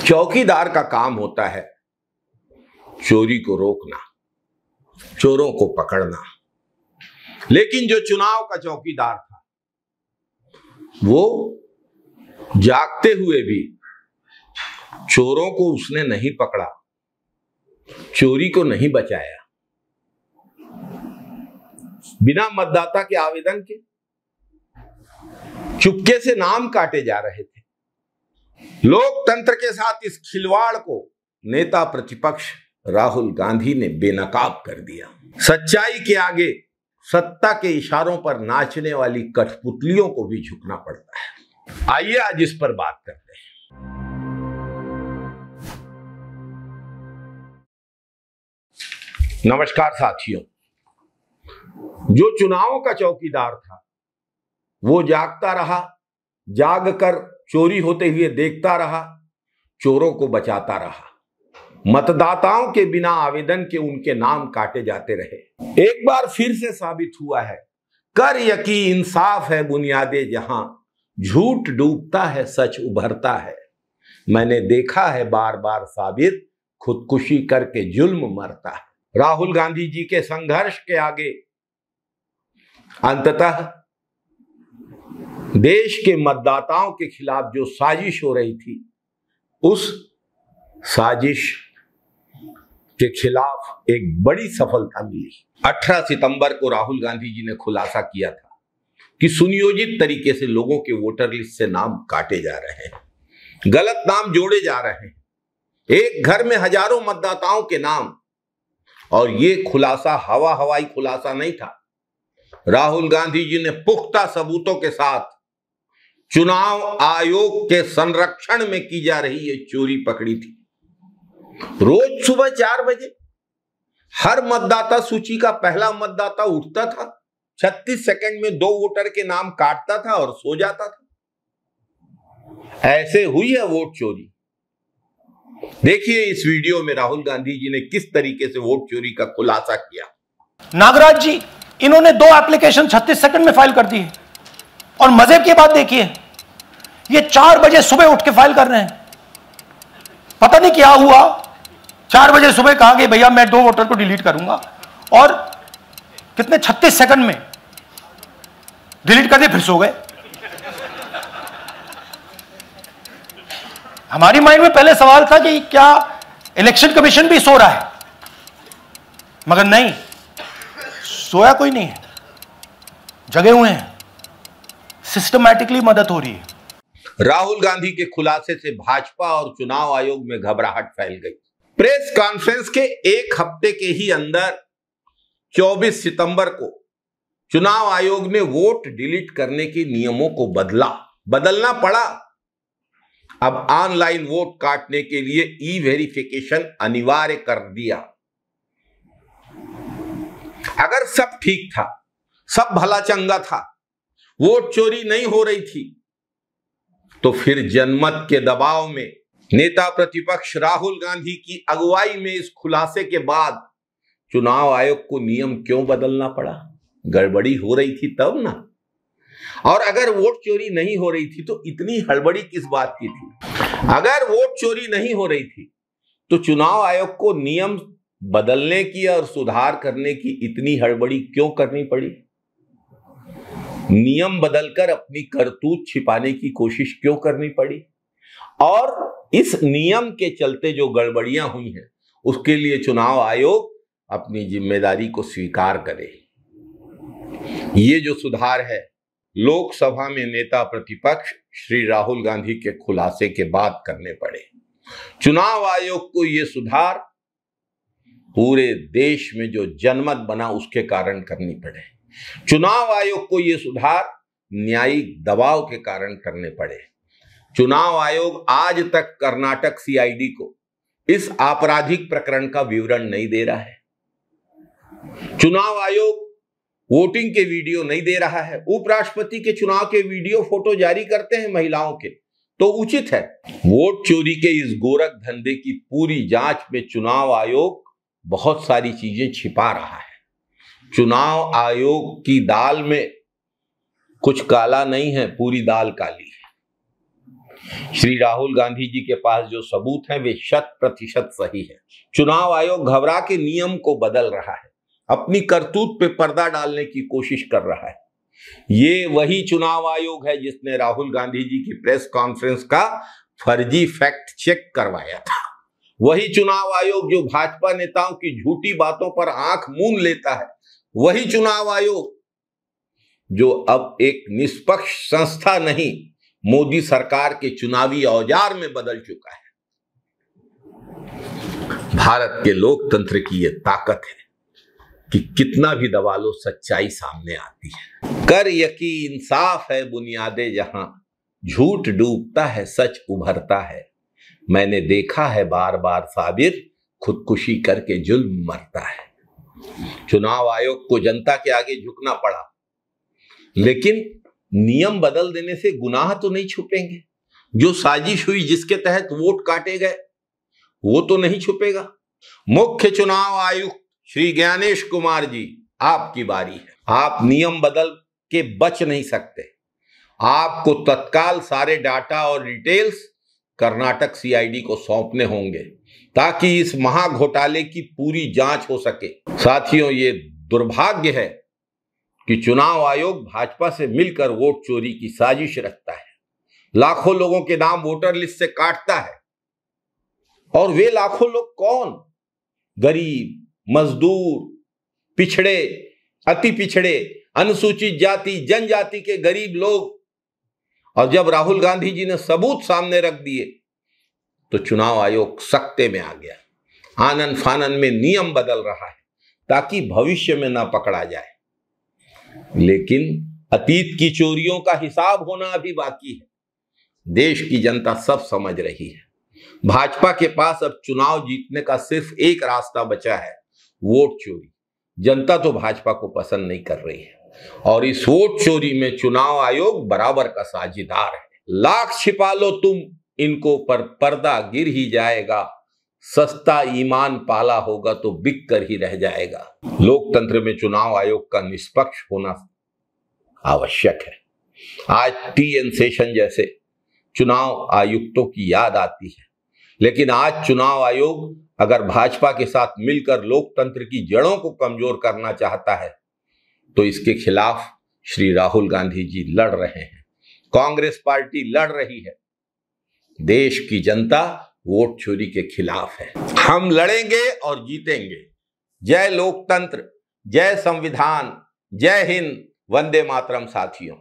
चौकीदार का काम होता है चोरी को रोकना, चोरों को पकड़ना। लेकिन जो चुनाव का चौकीदार था वो जागते हुए भी चोरों को उसने नहीं पकड़ा, चोरी को नहीं बचाया। बिना मतदाता के आवेदन के चुपके से नाम काटे जा रहे थे। लोकतंत्र के साथ इस खिलवाड़ को नेता प्रतिपक्ष राहुल गांधी ने बेनकाब कर दिया। सच्चाई के आगे सत्ता के इशारों पर नाचने वाली कठपुतलियों को भी झुकना पड़ता है। आइए आज इस पर बात करते हैं। नमस्कार साथियों, जो चुनावों का चौकीदार था वो जागता रहा, जागकर चोरी होते हुए देखता रहा, चोरों को बचाता रहा। मतदाताओं के बिना आवेदन के उनके नाम काटे जाते रहे। एक बार फिर से साबित हुआ है, कर यकीन इंसाफ है बुनियादे जहां, झूठ डूबता है सच उभरता है। मैंने देखा है बार बार साबित, खुदकुशी करके जुल्म मरता है। राहुल गांधी जी के संघर्ष के आगे अंततः देश के मतदाताओं के खिलाफ जो साजिश हो रही थी, उस साजिश के खिलाफ एक बड़ी सफलता मिली। 18 सितंबर को राहुल गांधी जी ने खुलासा किया था कि सुनियोजित तरीके से लोगों के वोटर लिस्ट से नाम काटे जा रहे हैं, गलत नाम जोड़े जा रहे हैं, एक घर में हजारों मतदाताओं के नाम। और ये खुलासा हवाई खुलासा नहीं था। राहुल गांधी जी ने पुख्ता सबूतों के साथ चुनाव आयोग के संरक्षण में की जा रही ये चोरी पकड़ी थी। रोज सुबह 4 बजे हर मतदाता सूची का पहला मतदाता उठता था, 36 सेकंड में 2 वोटर के नाम काटता था और सो जाता था। ऐसे हुई है वोट चोरी। देखिए इस वीडियो में राहुल गांधी जी ने किस तरीके से वोट चोरी का खुलासा किया। नागराज जी, इन्होंने 2 एप्लीकेशन 36 सेकंड में फाइल कर दी है। और मजे की बात देखिए, ये 4 बजे सुबह उठ के फाइल कर रहे हैं। पता नहीं क्या हुआ, 4 बजे सुबह कहा कि भैया मैं 2 वोटर को डिलीट करूंगा, और कितने 36 सेकंड में डिलीट कर दिए, फिर सो गए। हमारी माइंड में पहले सवाल था कि क्या इलेक्शन कमीशन भी सो रहा है, मगर नहीं, सोया कोई नहीं है, जगे हुए हैं, सिस्टमैटिकली मदद हो रही है। राहुल गांधी के खुलासे से भाजपा और चुनाव आयोग में घबराहट फैल गई। प्रेस कॉन्फ्रेंस के एक हफ्ते के ही अंदर 24 सितंबर को चुनाव आयोग ने वोट डिलीट करने के नियमों को बदलना पड़ा। अब ऑनलाइन वोट काटने के लिए ई वेरिफिकेशन अनिवार्य कर दिया। अगर सब ठीक था, सब भला चंगा था, वोट चोरी नहीं हो रही थी, तो फिर जनमत के दबाव में नेता प्रतिपक्ष राहुल गांधी की अगुवाई में इस खुलासे के बाद चुनाव आयोग को नियम क्यों बदलना पड़ा? गड़बड़ी हो रही थी तब ना। और अगर वोट चोरी नहीं हो रही थी तो इतनी हड़बड़ी किस बात की थी? अगर वोट चोरी नहीं हो रही थी तो चुनाव आयोग को नियम बदलने की और सुधार करने की इतनी हड़बड़ी क्यों करनी पड़ी? नियम बदलकर अपनी करतूत छिपाने की कोशिश क्यों करनी पड़ी? और इस नियम के चलते जो गड़बड़ियां हुई हैं उसके लिए चुनाव आयोग अपनी जिम्मेदारी को स्वीकार करे। ये जो सुधार है, लोकसभा में नेता प्रतिपक्ष श्री राहुल गांधी के खुलासे के बाद करने पड़े। चुनाव आयोग को ये सुधार पूरे देश में जो जनमत बना उसके कारण करनी पड़े। चुनाव आयोग को ये सुधार न्यायिक दबाव के कारण करने पड़े। चुनाव आयोग आज तक कर्नाटक सीआईडी को इस आपराधिक प्रकरण का विवरण नहीं दे रहा है। चुनाव आयोग वोटिंग के वीडियो नहीं दे रहा है। उपराष्ट्रपति के चुनाव के वीडियो फोटो जारी करते हैं महिलाओं के, तो उचित है। वोट चोरी के इस गोरख धंधे की पूरी जांच में चुनाव आयोग बहुत सारी चीजें छिपा रहा है। चुनाव आयोग की दाल में कुछ काला नहीं है, पूरी दाल काली है। श्री राहुल गांधी जी के पास जो सबूत हैं वे 100% सही है। चुनाव आयोग घबरा के नियम को बदल रहा है, अपनी करतूत पे पर्दा डालने की कोशिश कर रहा है। ये वही चुनाव आयोग है जिसने राहुल गांधी जी की प्रेस कॉन्फ्रेंस का फर्जी फैक्ट चेक करवाया था। वही चुनाव आयोग जो भाजपा नेताओं की झूठी बातों पर आंख मूंद लेता है। वही चुनाव आयोग जो अब एक निष्पक्ष संस्था नहीं, मोदी सरकार के चुनावी औजार में बदल चुका है। भारत के लोकतंत्र की यह ताकत है कि कितना भी दबा लो, सच्चाई सामने आती है। कर यकीन इंसाफ है बुनियादे जहां, झूठ डूबता है सच उभरता है। मैंने देखा है बार बार साबिर, खुदकुशी करके जुल्म मरता है। चुनाव आयोग को जनता के आगे झुकना पड़ा, लेकिन नियम बदल देने से गुनाह तो नहीं छुपेंगे। जो साजिश हुई जिसके तहत वोट काटे गए वो तो नहीं छुपेगा। मुख्य चुनाव आयुक्त श्री ज्ञानेश कुमार जी, आपकी बारी है। आप नियम बदल के बच नहीं सकते। आपको तत्काल सारे डाटा और डिटेल्स कर्नाटक सीआईडी को सौंपने होंगे ताकि इस महाघोटाले की पूरी जांच हो सके। साथियों, ये दुर्भाग्य है कि चुनाव आयोग भाजपा से मिलकर वोट चोरी की साजिश रचता है, लाखों लोगों के नाम वोटर लिस्ट से काटता है। और वे लाखों लोग कौन? गरीब, मजदूर, पिछड़े, अति पिछड़े, अनुसूचित जाति, जनजाति के गरीब लोग। और जब राहुल गांधी जी ने सबूत सामने रख दिए तो चुनाव आयोग सख्ते में आ गया। आनन फानन में नियम बदल रहा है ताकि भविष्य में ना पकड़ा जाए। लेकिन अतीत की चोरियों का हिसाब होना अभी बाकी है। देश की जनता सब समझ रही है। भाजपा के पास अब चुनाव जीतने का सिर्फ एक रास्ता बचा है, वोट चोरी। जनता तो भाजपा को पसंद नहीं कर रही है और इस वोट चोरी में चुनाव आयोग बराबर का साझेदार है। लाख छिपा लो तुम इनको, पर पर्दा गिर ही जाएगा। सस्ता ईमान पाला होगा तो बिक कर ही रह जाएगा। लोकतंत्र में चुनाव आयोग का निष्पक्ष होना आवश्यक है। आज टीएन शेषन जैसे चुनाव आयुक्तों की याद आती है, लेकिन आज चुनाव आयोग अगर भाजपा के साथ मिलकर लोकतंत्र की जड़ों को कमजोर करना चाहता है तो इसके खिलाफ श्री राहुल गांधी जी लड़ रहे हैं, कांग्रेस पार्टी लड़ रही है। देश की जनता वोट चोरी के खिलाफ है। हम लड़ेंगे और जीतेंगे। जय लोकतंत्र, जय संविधान, जय हिंद, वंदे मातरम साथियों।